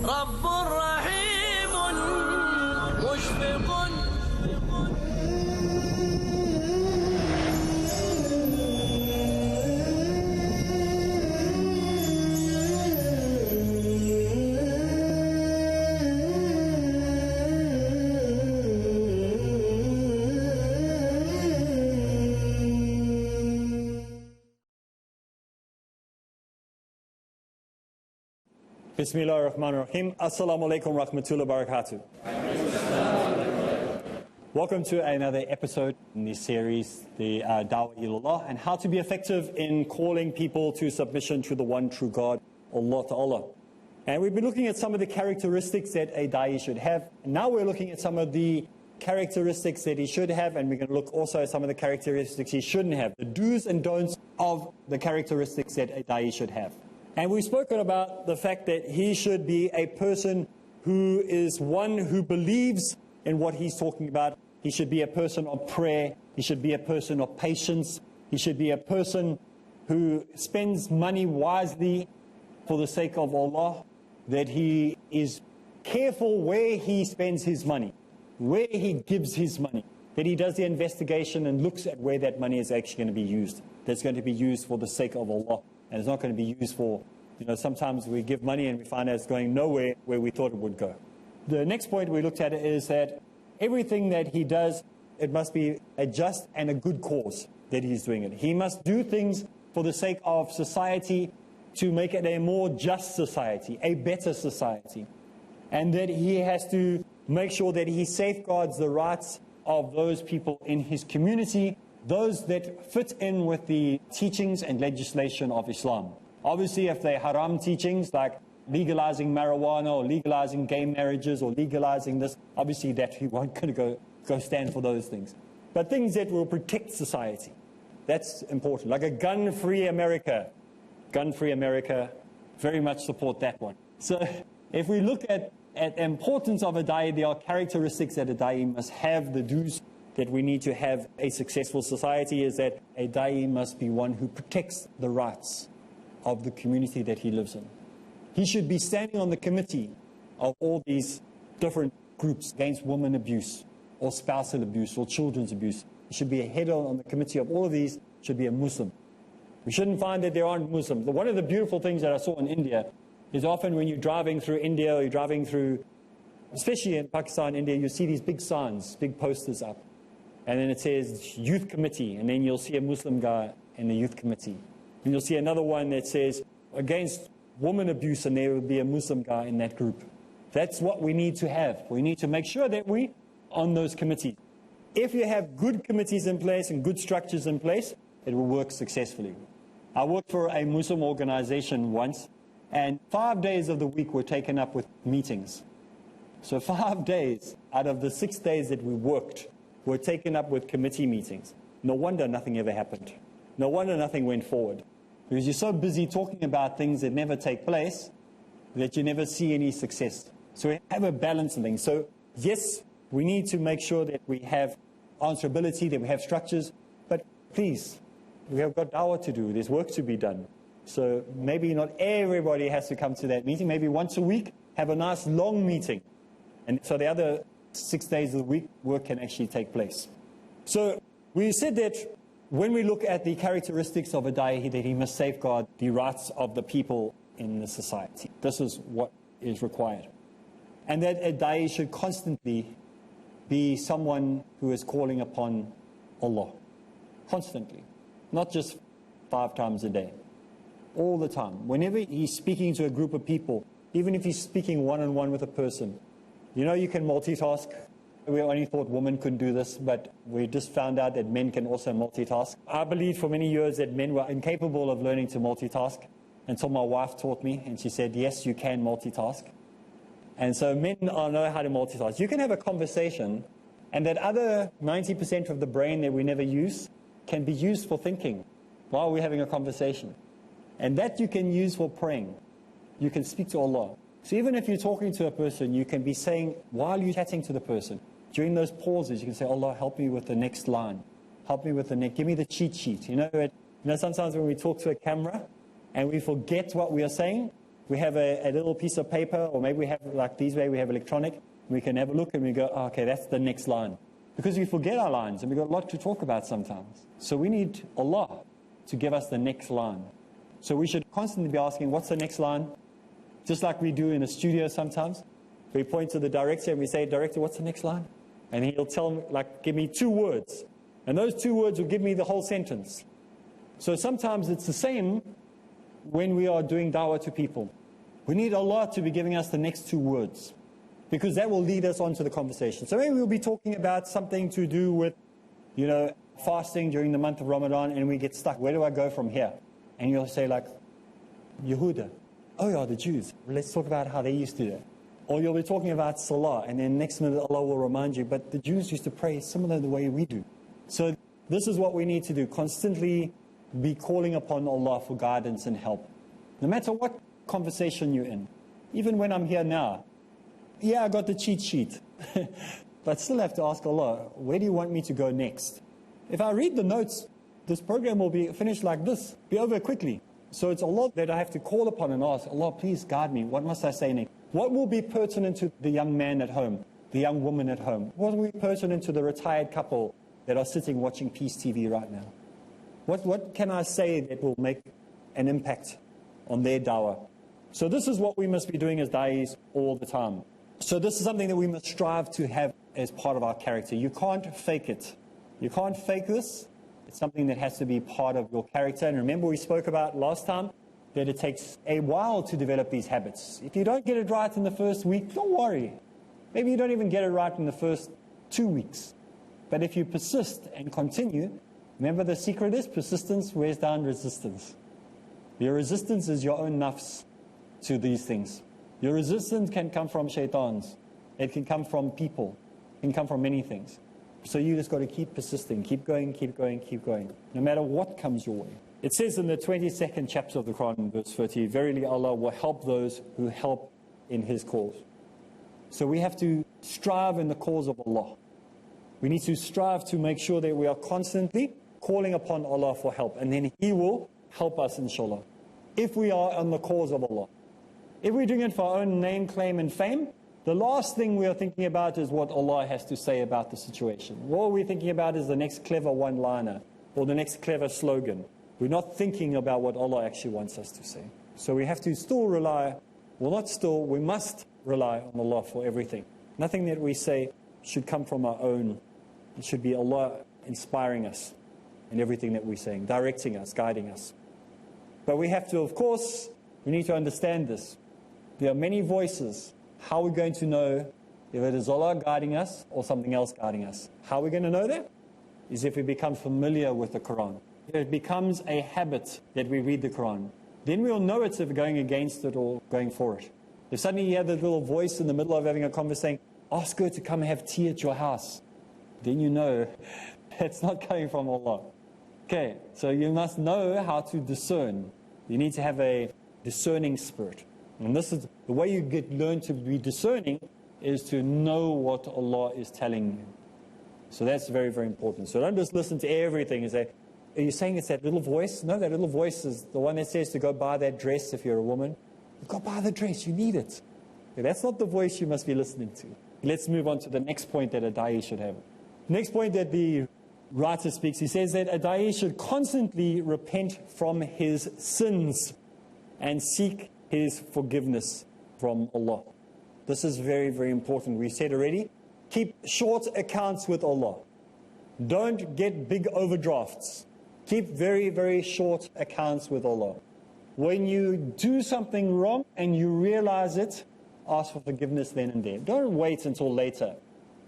رب رحيم مشفق. Bismillah ar-Rahman ar-Rahim. Assalamu alaikum rahmatullahi wa barakatuh. Welcome to another episode in this series, the Dawah Ilallah, and how to be effective in calling people to submission to the one true God, Allah Ta'ala. And we've been looking at some of the characteristics that a Da'i should have. And now we're looking at some of the characteristics that he should have, and we're going to look also at some of the characteristics he shouldn't have, the do's and don'ts of the characteristics that a Da'i should have. And we've spoken about the fact that he should be a person who is one who believes in what he's talking about. He should be a person of prayer. He should be a person of patience. He should be a person who spends money wisely for the sake of Allah. That he is careful where he spends his money, where he gives his money. That he does the investigation and looks at where that money is actually going to be used. That's going to be used for the sake of Allah. And it's not going to be used for, sometimes we give money and we find out it's going nowhere where we thought it would go. The next point we looked at is that everything that he does, it must be a just and a good cause that he's doing it. He must do things for the sake of society to make it a more just society, a better society. And that he has to make sure that he safeguards the rights of those people in his community, those that fit in with the teachings and legislation of Islam. Obviously, if they're haram teachings like legalizing marijuana or legalizing gay marriages or legalizing this, obviously that he won't going to go stand for those things. But things that will protect society, that's important. Like a gun-free America, very much support that one. So if we look at the importance of a Da'i, there are characteristics that a Da'i must have, the do's that we need to have a successful society is that a Da'i must be one who protects the rights of the community that he lives in. He should be standing on the committee of all these different groups against women abuse or spousal abuse or children's abuse. He should be a head on the committee of all of these, should be a Muslim. We shouldn't find that there aren't Muslims. One of the beautiful things that I saw in India is often when you're driving through India or you're driving through, especially in Pakistan, India, you see these big signs, big posters up. And then it says youth committee, and then you'll see a Muslim guy in the youth committee. And you'll see another one that says against woman abuse, and there will be a Muslim guy in that group. That's what we need to have. We need to make sure that we on those committees. If you have good committees in place and good structures in place, it will work successfully. I worked for a Muslim organization once, and 5 days of the week were taken up with meetings. So 5 days out of the 6 days that we worked were taken up with committee meetings. No wonder nothing ever happened. No wonder nothing went forward. Because you're so busy talking about things that never take place that you never see any success. So we have a balance in things. So yes, we need to make sure that we have answerability, that we have structures, but please, we have got dawah to do. There's work to be done. So maybe not everybody has to come to that meeting. Maybe once a week, have a nice long meeting. And so the other 6 days of the week, work can actually take place. So we said that when we look at the characteristics of a Da'i, that he must safeguard the rights of the people in the society. This is what is required. And that a Da'i should constantly be someone who is calling upon Allah. Constantly. Not just 5 times a day. All the time. Whenever he's speaking to a group of people, even if he's speaking one-on-one with a person, you can multitask. We only thought women couldn't do this, but we just found out that men can also multitask. I believed for many years that men were incapable of learning to multitask until my wife taught me, and she said, yes, you can multitask. And so men know how to multitask. You can have a conversation, and that other 90% of the brain that we never use can be used for thinking while we're having a conversation. And that you can use for praying. You can speak to Allah. So even if you're talking to a person, you can be saying, while you're chatting to the person, during those pauses, you can say, Allah, help me with the next line. Help me with the next, give me the cheat sheet. Sometimes when we talk to a camera and we forget what we are saying, We have a little piece of paper, or maybe we have, like these way, we have electronic. We can have a look and we go, oh, okay, that's the next line. Because we forget our lines and we've got a lot to talk about sometimes. So we need Allah to give us the next line. So we should constantly be asking, what's the next line? Just like we do in a studio sometimes. We point to the director and we say, director, what's the next line? And he'll tell me, like, give me 2 words. And those 2 words will give me the whole sentence. So sometimes it's the same when we are doing dawah to people. We need Allah to be giving us the next 2 words, because that will lead us on to the conversation. So maybe we'll be talking about something to do with, fasting during the month of Ramadan, and we get stuck. Where do I go from here? And you'll say, like, Yehuda. Oh yeah, the Jews. Let's talk about how they used to do it. Or you'll be talking about Salah, and then next minute Allah will remind you, but the Jews used to pray similar the way we do. So this is what we need to do. Constantly be calling upon Allah for guidance and help. No matter what conversation you're in. Even when I'm here now. Yeah, I got the cheat sheet. But still have to ask Allah, where do you want me to go next? If I read the notes, this program will be finished like this, be over quickly. So it's Allah that I have to call upon and ask, Allah, please guide me. What must I say next? What will be pertinent to the young man at home, the young woman at home? What will be pertinent to the retired couple that are sitting watching Peace TV right now? What can I say that will make an impact on their dawah? So this is what we must be doing as da'is all the time. So this is something that we must strive to have as part of our character. You can't fake it. You can't fake this. It's something that has to be part of your character. And remember, we spoke about last time that it takes a while to develop these habits. If you don't get it right in the first week, don't worry. Maybe you don't even get it right in the first 2 weeks. But if you persist and continue, remember the secret is persistence wears down resistance. Your resistance is your own nafs to these things. Your resistance can come from shaitans. It can come from people. It can come from many things. So you just got to keep persisting, keep going, keep going, keep going, no matter what comes your way. It says in the 22nd chapter of the Quran, verse 30, verily Allah will help those who help in His cause. So we have to strive in the cause of Allah. We need to strive to make sure that we are constantly calling upon Allah for help, and then He will help us, inshallah, if we are on the cause of Allah. If we're doing it for our own name, claim, and fame, the last thing we are thinking about is what Allah has to say about the situation. What we're thinking about is the next clever one-liner or the next clever slogan. We're not thinking about what Allah actually wants us to say. So we have to still rely, well, not still, we must rely on Allah for everything. Nothing that we say should come from our own. It should be Allah inspiring us in everything that we're saying, directing us, guiding us. But we have to, of course, we need to understand this. There are many voices. How are we going to know if it is Allah guiding us or something else guiding us? How are we going to know that? Is if we become familiar with the Quran. If it becomes a habit that we read the Quran. Then we'll know it's if we're going against it or going for it. If suddenly you have that little voice in the middle of having a conversation, ask her to come and have tea at your house. Then you know it's not coming from Allah. Okay, so you must know how to discern. You need to have a discerning spirit. And this is the way you learn to be discerning, is to know what Allah is telling you. So that's very, very important. So don't just listen to everything and say, are you saying it's that little voice? No, that little voice is the one that says to go buy that dress if you're a woman. Go buy the dress, you need it. Okay, that's not the voice you must be listening to. Let's move on to the next point that a da'i should have. Next point that the writer speaks, he says that a da'i should constantly repent from his sins and seek His forgiveness from Allah. This is very, very important. We said already, keep short accounts with Allah. Don't get big overdrafts. Keep very, very short accounts with Allah. When you do something wrong and you realize it, ask for forgiveness then and there. Don't wait until later.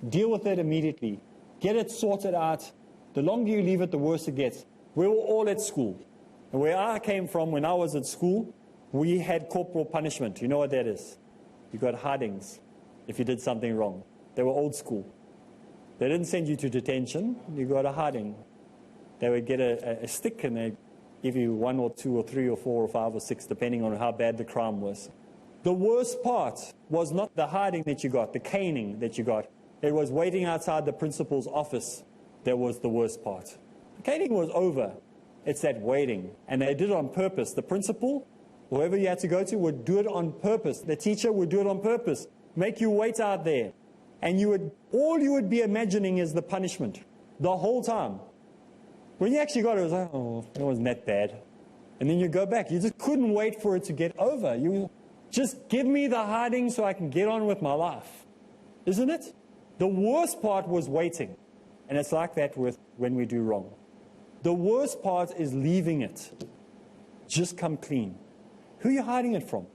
Deal with it immediately. Get it sorted out. The longer you leave it, the worse it gets. We were all at school. And where I came from, when I was at school, we had corporal punishment. You know what that is? You got hardings if you did something wrong. They were old school. They didn't send you to detention. You got a harding. They would get a stick and they'd give you 1 or 2 or 3 or 4 or 5 or 6, depending on how bad the crime was. The worst part was not the harding that you got, the caning that you got. It was waiting outside the principal's office that was the worst part. The caning was over. It's that waiting. And they did it on purpose. The principal whoever you had to go to would do it on purpose. The teacher would do it on purpose, make you wait out there. And all you would be imagining is the punishment the whole time. When you actually got it, it was like, oh, it wasn't that bad. And then you go back. You just couldn't wait for it to get over. You just give me the hiding so I can get on with my life. Isn't it? The worst part was waiting. And it's like that with when we do wrong. The worst part is leaving it. Just come clean. Who are you hiding it from?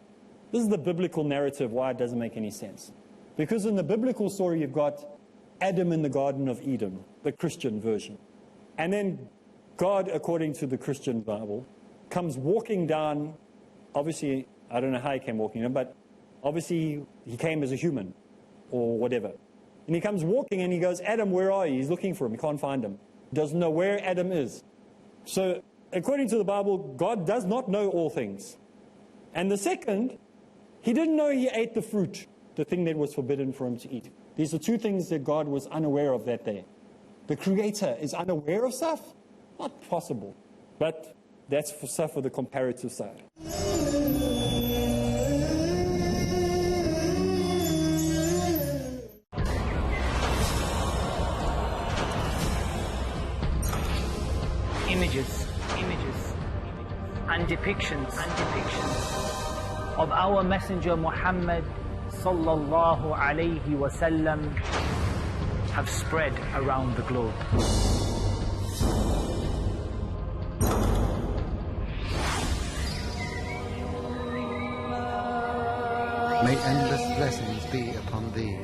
This is the biblical narrative, why it doesn't make any sense. Because in the biblical story, you've got Adam in the Garden of Eden, the Christian version. And then God, according to the Christian Bible, comes walking down. Obviously, I don't know how he came walking down, but obviously he came as a human or whatever. And he comes walking and he goes, Adam, where are you? He's looking for him. He can't find him. Doesn't know where Adam is. So, according to the Bible, God does not know all things. And the second, he didn't know he ate the fruit, the thing that was forbidden for him to eat. These are two things that God was unaware of that day. The Creator is unaware of stuff? Not possible. But that's for stuff for the comparative side. Images and depictions of our Messenger Muhammad sallallahu alayhi wasallam have spread around the globe. May endless blessings be upon thee.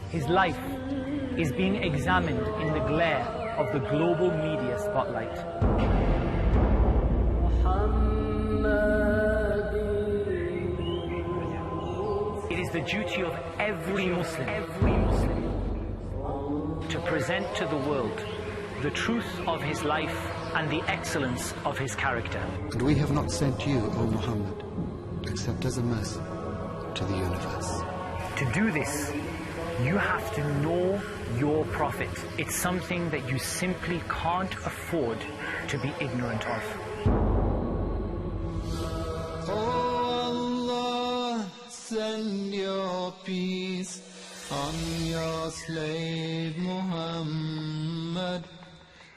His life is being examined in the glare of the global media spotlight. It is the duty of every Muslim to present to the world the truth of his life and the excellence of his character. And we have not sent you, O Muhammad, except as a mercy to the universe. To do this, you have to know your Prophet. It's something that you simply can't afford to be ignorant of. Oh Allah, send your peace on your slave Muhammad.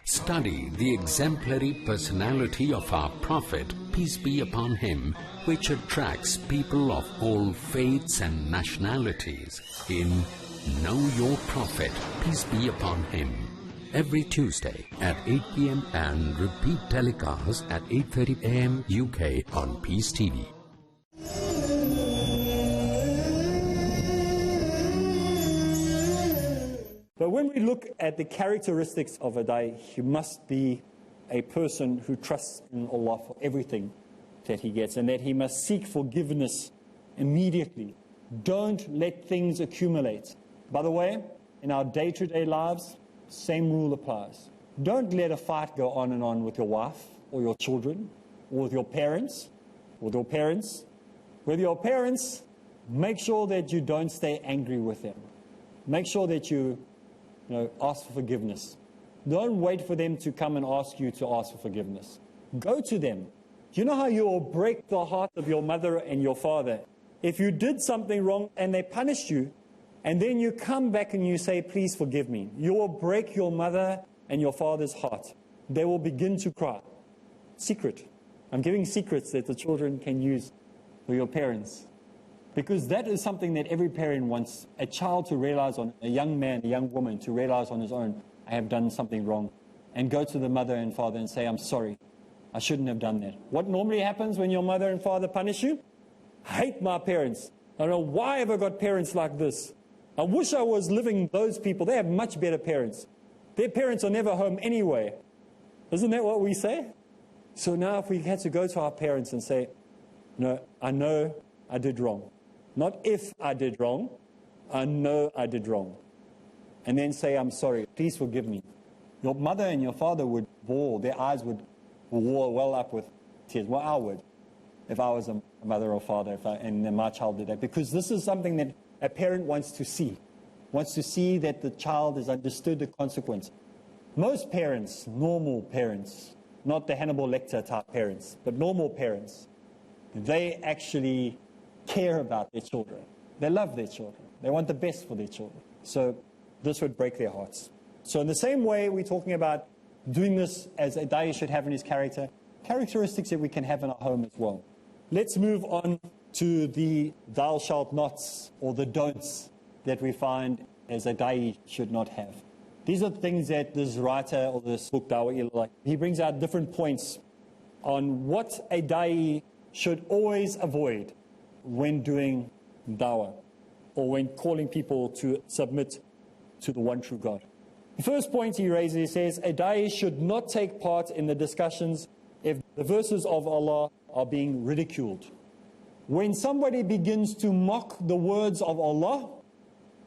Study the exemplary personality of our Prophet, peace be upon him, which attracts people of all faiths and nationalities in Know Your Prophet, peace be upon him. Every Tuesday at 8 p.m. and repeat telecast at 8:30 a.m. UK on Peace TV. But when we look at the characteristics of a Da'i, he must be a person who trusts in Allah for everything that he gets, and that he must seek forgiveness immediately. Don't let things accumulate. By the way, in our day-to-day lives, same rule applies. Don't let a fight go on and on with your wife or your children or with your parents. With your parents, make sure that you don't stay angry with them. Make sure that you ask for forgiveness. Don't wait for them to come and ask you to ask for forgiveness. Go to them. You know how you will break the heart of your mother and your father? If you did something wrong and they punished you, and then you come back and you say, please forgive me, you will break your mother and your father's heart. They will begin to cry. Secret. I'm giving secrets that the children can use for your parents. Because that is something that every parent wants a child to realize, a young man, a young woman to realize on his own, I have done something wrong. And go to the mother and father and say, I'm sorry, I shouldn't have done that. What normally happens when your mother and father punish you? I hate my parents. I don't know why have I got parents like this. I wish I was living those people. They have much better parents. Their parents are never home anyway. Isn't that what we say? So now if we had to go to our parents and say, no, I know I did wrong. Not if I did wrong, I know I did wrong. And then say, I'm sorry, please forgive me. Your mother and your father would bawl, their eyes would well up with tears. Well, I would, if I was a mother or father, and my child did that. Because this is something that a parent wants to see that the child has understood the consequence. Most parents, normal parents, not the Hannibal Lecter type parents, but normal parents, they actually care about their children. They love their children. They want the best for their children. So this would break their hearts. So in the same way, we're talking about doing this as a da'i should have in his character, characteristics that we can have in our home as well. Let's move on to the thou shalt nots, or the don'ts, that we find as a da'i should not have. These are things that this writer or this book, Dawah Ilallah, he brings out different points on what a da'i should always avoid when doing dawah, or when calling people to submit to the one true God. The first point he raises, he says, a da'i should not take part in the discussions if the verses of Allah are being ridiculed. When somebody begins to mock the words of Allah,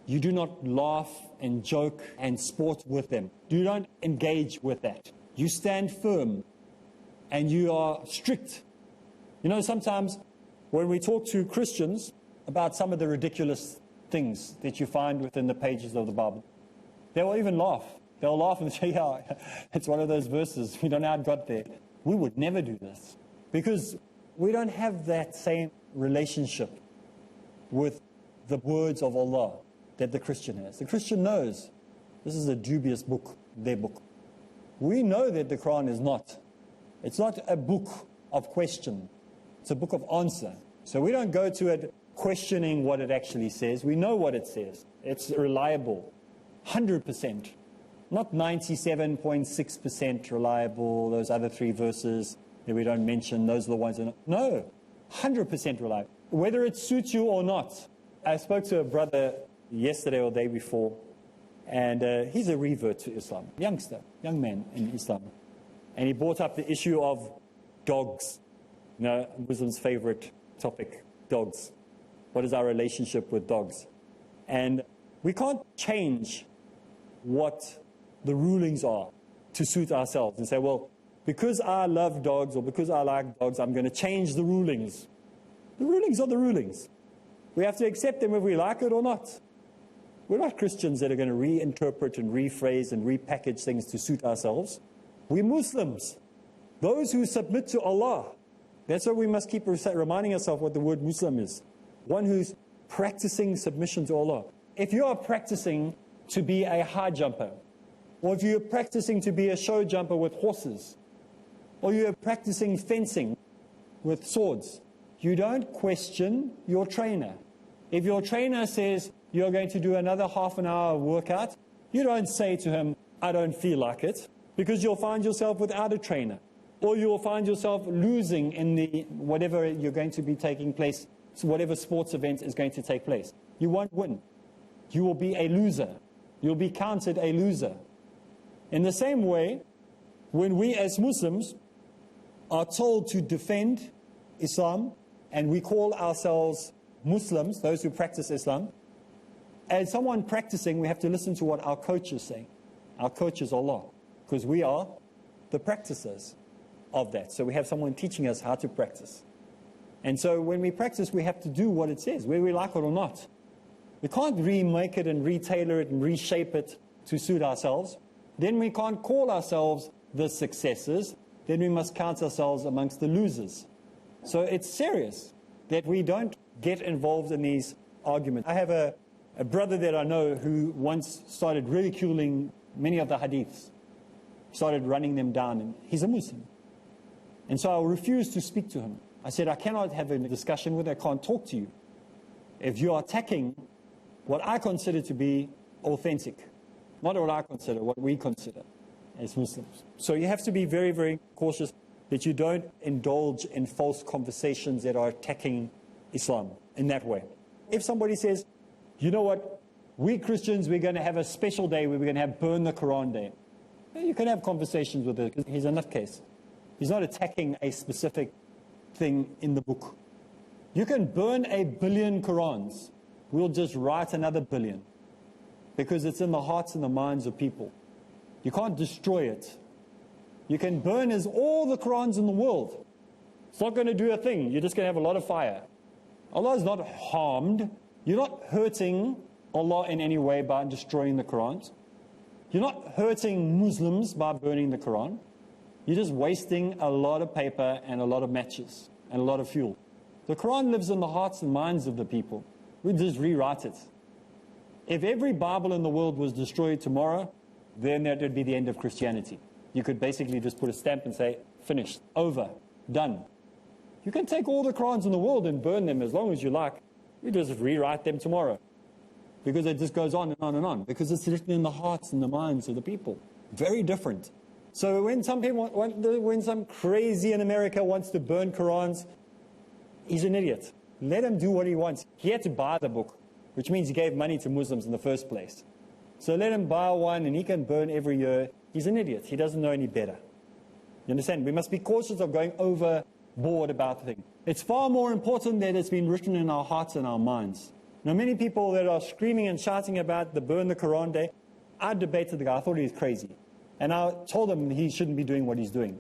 you do not laugh and joke and sport with them. You don't engage with that. You stand firm and you are strict. You know, sometimes when we talk to Christians about some of the ridiculous things that you find within the pages of the Bible, they will even laugh. They'll laugh and say, yeah, it's one of those verses. We don't know how it got there. We would never do this, because we don't have that same relationship with the words of Allah that the Christian has. The Christian knows this is a dubious book, their book. We know that the Quran is not. It's not a book of question. It's a book of answer. So we don't go to it questioning what it actually says. We know what it says. It's reliable, 100%. Not 97.6% reliable, those other three verses that we don't mention, those are the ones that are not. No, 100% reliable. Whether it suits you or not. I spoke to a brother yesterday or the day before, and he's a revert to Islam, youngster, young man in Islam. And he brought up the issue of dogs. You know, Muslims' favorite topic, dogs. What is our relationship with dogs? And we can't change what the rulings are to suit ourselves and say, well, because I love dogs or because I like dogs, I'm going to change the rulings. The rulings are the rulings. We have to accept them whether we like it or not. We're not Christians that are going to reinterpret and rephrase and repackage things to suit ourselves. We're Muslims, those who submit to Allah. That's why we must keep reminding ourselves what the word Muslim is. One who's practicing submission to Allah. If you are practicing to be a high jumper, or if you're practicing to be a show jumper with horses, or you're practicing fencing with swords, you don't question your trainer. If your trainer says you're going to do another half an hour workout, you don't say to him, I don't feel like it, because you'll find yourself without a trainer. Or you'll find yourself losing in the whatever you're going to be taking place, so whatever sports event is going to take place. You won't win. You will be a loser. You'll be counted a loser. In the same way, when we as Muslims are told to defend Islam, and we call ourselves Muslims, those who practice Islam, as someone practicing, we have to listen to what our coach is saying. Our coach is Allah, because we are the practicers of that. So we have someone teaching us how to practice. And so when we practice, we have to do what it says, whether we like it or not. We can't remake it and retailor it and reshape it to suit ourselves. Then we can't call ourselves the successors. Then we must count ourselves amongst the losers. So it's serious that we don't get involved in these arguments. I have a brother that I know who once started ridiculing many of the hadiths, started running them down, and he's a Muslim. And so I refused to speak to him. I said, I cannot have a discussion with you, I can't talk to you if you are attacking what I consider to be authentic. Not what I consider, what we consider as Muslims. So you have to be very, very cautious that you don't indulge in false conversations that are attacking Islam in that way. If somebody says, you know what, we Christians, we're going to have a special day where we're going to have burn the Quran day. You can have conversations with it, because he's a nutcase. He's not attacking a specific thing in the book. You can burn 1 billion Qurans. We'll just write another 1 billion. Because it's in the hearts and the minds of people. You can't destroy it. You can burn all the Qurans in the world. It's not going to do a thing. You're just going to have a lot of fire. Allah is not harmed. You're not hurting Allah in any way by destroying the Qurans. You're not hurting Muslims by burning the Quran. You're just wasting a lot of paper and a lot of matches and a lot of fuel. The Quran lives in the hearts and minds of the people. We just rewrite it. If every Bible in the world was destroyed tomorrow, then that would be the end of Christianity. You could basically just put a stamp and say, finished, over, done. You can take all the Qurans in the world and burn them as long as you like. You just rewrite them tomorrow. Because it just goes on and on and on. Because it's written in the hearts and the minds of the people. Very different. So when some crazy in America wants to burn Qurans, he's an idiot. Let him do what he wants. He had to buy the book, which means he gave money to Muslims in the first place. So let him buy one and he can burn every year. He's an idiot. He doesn't know any better. You understand? We must be cautious of going overboard about the thing. It's far more important that it's been written in our hearts and our minds. Now, many people that are screaming and shouting about the burn the Quran day, I debated the guy. I thought he was crazy. And I told him he shouldn't be doing what he's doing.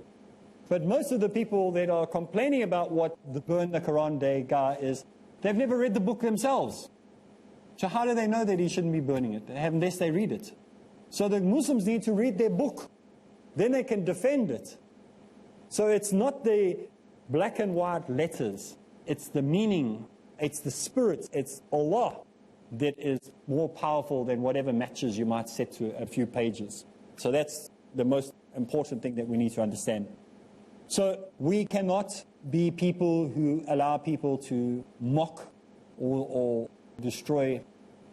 But most of the people that are complaining about what the burn the Quran day guy is, they've never read the book themselves. So how do they know that he shouldn't be burning it unless they read it? So the Muslims need to read their book. Then they can defend it. So it's not the black and white letters. It's the meaning. It's the spirit. It's Allah that is more powerful than whatever matches you might set to a few pages. So that's the most important thing that we need to understand. So we cannot be people who allow people to mock or destroy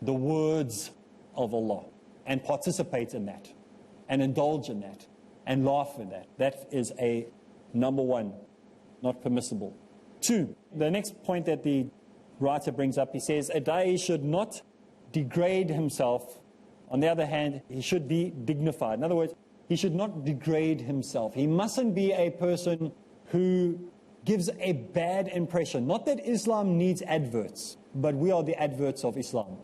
the words of Allah and participate in that and indulge in that and laugh at that. That is a number one, not permissible. 2, the next point that the writer brings up, he says, a da'i should not degrade himself. On the other hand, he should be dignified. In other words, he should not degrade himself. He mustn't be a person who gives a bad impression. Not that Islam needs adverts, but we are the adverts of Islam.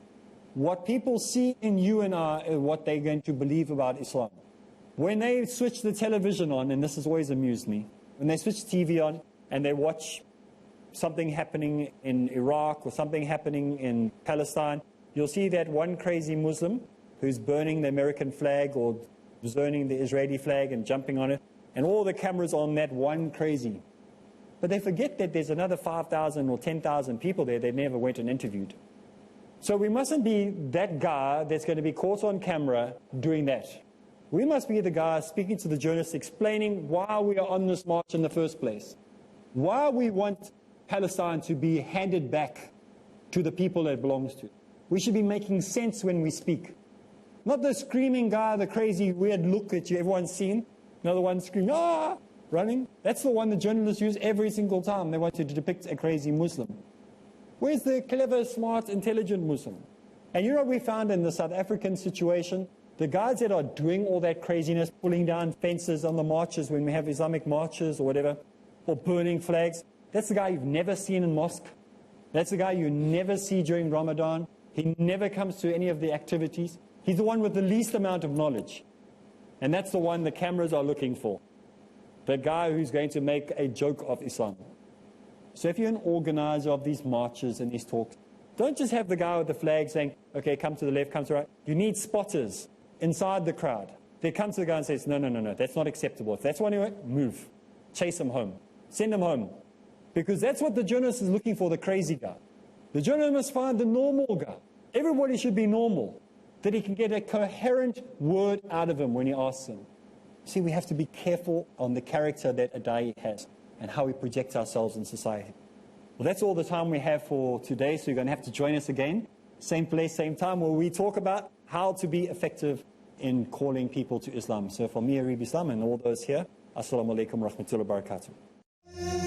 What people see in you and I is what they're going to believe about Islam. When they switch the television on, and this has always amused me, when they switch TV on and they watch something happening in Iraq or something happening in Palestine, you'll see that one crazy Muslim who's burning the American flag or burning the Israeli flag and jumping on it, and all the cameras on that one crazy. But they forget that there's another 5,000 or 10,000 people there they never went and interviewed. So we mustn't be that guy that's going to be caught on camera doing that. We must be the guy speaking to the journalists, explaining why we are on this march in the first place. Why we want Palestine to be handed back to the people that it belongs to. We should be making sense when we speak. Not the screaming guy, the crazy weird look that everyone's seen. Another one screaming, ah, running. That's the one the journalists use every single time they want to depict a crazy Muslim. Where's the clever, smart, intelligent Muslim? And you know what we found in the South African situation? The guys that are doing all that craziness, pulling down fences on the marches when we have Islamic marches or whatever, or burning flags, that's the guy you've never seen in mosque. That's the guy you never see during Ramadan. He never comes to any of the activities. He's the one with the least amount of knowledge. And that's the one the cameras are looking for. The guy who's going to make a joke of Islam. So if you're an organizer of these marches and these talks, don't just have the guy with the flag saying, okay, come to the left, come to the right. You need spotters inside the crowd. They come to the guy and says, no, no, no, no, that's not acceptable. If that's what you want, move. Chase him home. Send him home. Because that's what the journalist is looking for, the crazy guy. The journalist must find the normal guy. Everybody should be normal, that he can get a coherent word out of him when he asks him. See, we have to be careful on the character that a da'i has and how we project ourselves in society. Well, that's all the time we have for today, so you're going to have to join us again. Same place, same time, where we talk about how to be effective in calling people to Islam. So for me, Areeb Islam, and all those here, Assalamu alaikum wa rahmatullahi wa barakatuh.